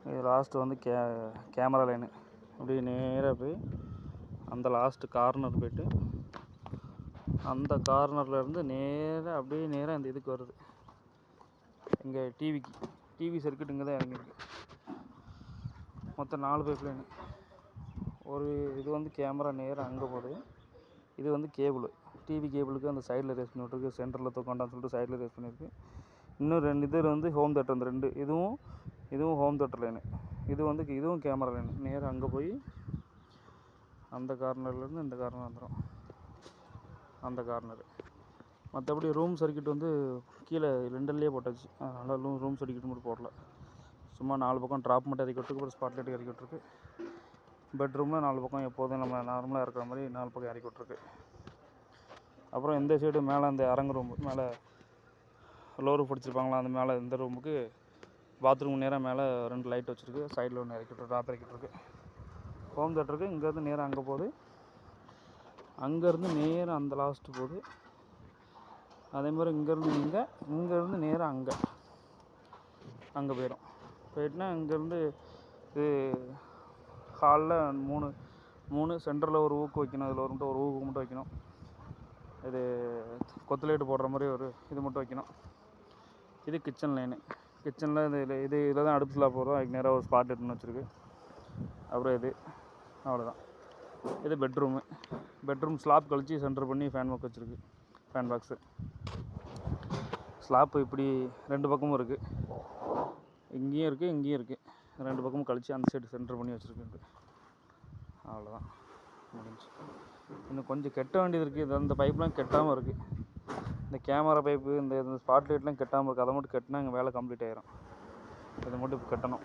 இது லாஸ்ட்டு வந்து camera line அப்படியே நேராக போய் அந்த லாஸ்ட்டு கார்னர் போய்ட்டு அந்த கார்னர்லேருந்து நேராக அப்படியே நேராக இந்த இதுக்கு வருது. இங்கே டிவி சர்க்கியூட் இங்கே தான் இறங்கிருக்கு. மொத்தம் 4 பைப் லைனு. ஒரு இது வந்து கேமரா நேராக அங்கே போகுது. இது வந்து கேபிள், டிவி கேபிளுக்கு அந்த சைடில் ரேஸ் பண்ணி விட்ருக்கு. சென்டரில் தூக்காண்டான்னு சொல்லிட்டு சைடில் ரேஸ் பண்ணியிருக்கு. இன்னும் 2 இது வந்து ஹோம் தேட்டர். அந்த 2 இதுவும் ஹோம் தேட்டர் லைனு. இதுவும் கேமரா லைனு. நேராக அங்கே போய் அந்த கார்னர்லேருந்து இந்த கார்னர் வந்துடும். அந்த கார்னரு. மற்றபடி ரூம் சர்க்கியூட் வந்து கீழே 2லேயே போட்டாச்சு. அதனால் ரூம் சர்க்கியூட் மட்டும் போடல. சும்மா 4 பக்கம் ட்ராப் மட்டும் இறக்கி விட்ருக்கு. அப்புறம் ஸ்பாட்லைட் இறக்கி விட்ருக்கு. பெட்ரூமில் 4 பக்கம் எப்போதும் நம்ம நார்மலாக இருக்கிற மாதிரி 4 பக்கம் இறக்கி விட்ருக்கு. அப்புறம் இந்த சைடு மேலே அந்த அரங்க ரூம் மேலே லோரு படிச்சிருப்பாங்களா, அந்த மேலே இந்த ரூமுக்கு பாத்ரூம் நேராக மேலே 2 லைட் வச்சுருக்கு. சைடில் ஒன்று இறக்கிட்டு ட்ராப் இறக்கிட்டுருக்கு. ஹோம் தேட்டருக்கு இங்கேருந்து நேராக அங்கே போகுது. அங்கேருந்து நேராக அந்த லாஸ்ட்டு போகுது. அதேமாதிரி இங்கேருந்து நேராக அங்கே போயிட்டுனா இங்கேருந்து இது ஹாலில் 3 சென்டரில் ஒரு ஊக்கு வைக்கணும். இதில் ஒரு ஊக்கு மட்டும் வைக்கணும். இது கொத்துலேட்டு போடுற மாதிரி ஒரு இது மட்டும் வைக்கணும். இது கிச்சன் லைனு. கிச்சனில் இதில் தான் அடுப்பு ஸ்லாப் போடுறோம். அதுக்கு நேராக ஒரு ஸ்பாட் லைட்னு வச்சுருக்கு. அப்புறம் இது அவ்வளோதான். இது பெட்ரூம் ஸ்லாப் கழிச்சு சென்டர் பண்ணி ஃபேன் பாக்ஸ் வச்சுருக்கு. ஃபேன் பாக்ஸு ஸ்லாப்பு இப்படி 2 பக்கமும் இருக்குது. இங்கேயும் இருக்குது. 2 பக்கமும் கழிச்சு அந்த சைடு சென்டர் பண்ணி வச்சுருக்கு. அவ்வளோதான், முடிஞ்சு. இன்னும் கொஞ்சம் கெட்ட வேண்டியது இருக்குது. இது அந்த பைப்லாம் கெட்டாமல் இருக்குது. இந்த கேமரா பைப்பு இந்த ஸ்பாட் லைட்லாம் கெட்டாமல் இருக்குது. அதை மட்டும் கட்டினா எங்கள் வேலை கம்ப்ளீட் ஆயிரும். இதை மட்டும் இப்போ கட்டணும்.